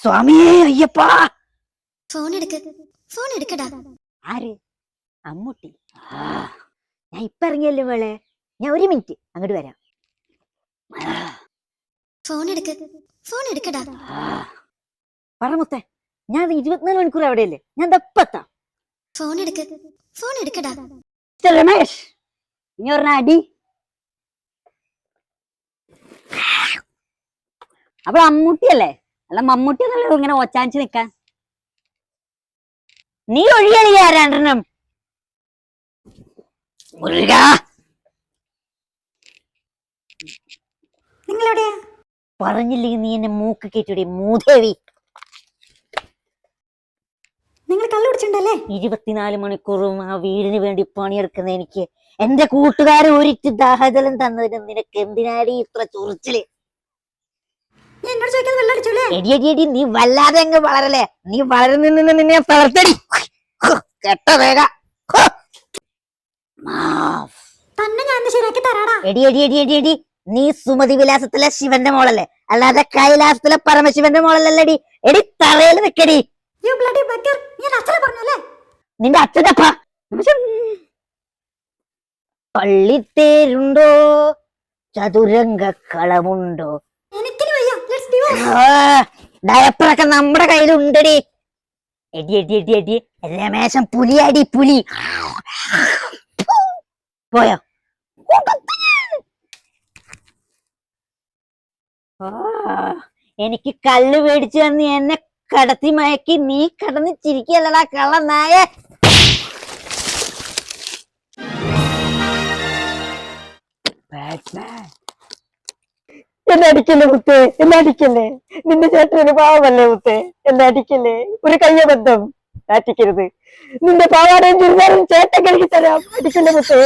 സ്വാമിയേ അയ്യപ്പാ. ഫോൺ എടുക്ക്, ഫോൺ എടുക്കടാ. ആര്? അമ്മൂട്ടി. ഞാൻ ഇപ്പൊ ഇറങ്ങിയല്ലോ വേളെ, ഞാൻ ഒരു മിനിറ്റ് അങ്ങോട്ട് വരാം. ഫോൺ എടുക്ക്, ഫോൺ എടുക്കടാ. പറ മുത്തേ, ഞാൻ 24 മണിക്കൂർ അവിടെയല്ലേ, ഞാൻ ദപ്പത്താ. ഫോൺ എടുക്ക്, ഫോൺ എടുക്കടാ. രമേശ്, ഇനി പറഞ്ഞ അടി. അപ്പൊ അമ്മൂട്ടിയല്ലേ, അല്ല മമ്മൂട്ടി എന്നല്ലോ ഇങ്ങനെ ഒച്ചാനിച്ച് നിക്കാൻ. നീ ഒഴിയണിയാ രണ്ടെണ്ണം. നിങ്ങളെവിടെയാ? പറഞ്ഞില്ലെങ്കിൽ നീ എന്നെ മൂക്ക് കേട്ടിവിടെ മൂദേവി. നിങ്ങൾ കള്ളു കുടിച്ചിട്ടുണ്ടല്ലേ? 24 മണിക്കൂറും ആ വീടിന് വേണ്ടി പണിയെടുക്കുന്ന എനിക്ക് എന്റെ കൂട്ടുകാരൻ ഒരിറ്റ് ദാഹജലം തന്നതിന് നിനക്ക് എന്തിനാടി ഇത്ര ചൊറിച്ചില്? എന്നോട് ചോദിക്കാതെ വെള്ളം അടിച്ചോളേ. എടി നീ വല്ലാതെ അങ്ങ് വളരല്ലേ, നീ വളരുന്ന നിന്നെ തളർത്തടി കെട്ട വേഗ. തന്നെ ഞാൻ ശരിയാക്കി തരാടാ. എടി നീ സുമതി വിലാസത്തിലെ ശിവന്റെ മോളല്ലേ, അല്ലാതെ കൈലാസത്തിലെ പരമശിവന്റെ മോളല്ലടി. എടി തറയിൽ നിക്കടി. നിന്റെ അച്ഛനപ്പ പള്ളിത്തേരുണ്ടോ, ചതുരംഗ കളമുണ്ടോ? ഡയപ്പറൊക്കെ നമ്മുടെ കയ്യിലുണ്ടടി. എടി രമേശൻ പുലിയടി പുലി. പോയോ? എനിക്ക് കല്ല് മേടിച്ചു തന്ന് എന്നെ കടത്തി മയക്കി നീ കടന്ന് ചിരിക്കല്ലടാ കള്ള നായ. എന്നെ അടിക്കല്ലേ മുത്തേ, എന്നെ അടിക്കല്ലേ. നിന്റെ ചേട്ടന് പാവമല്ലേ മുത്തേ, എന്നെ അടിക്കല്ലേ. ഒരു കയ്യബദ്ധം കാറ്റിക്കരുത്. നിന്റെ പാവാടയും ചുരിദാറും ചേട്ടൻ കഴുകി തരാം. അടിക്കല്ലേ മുത്തേ.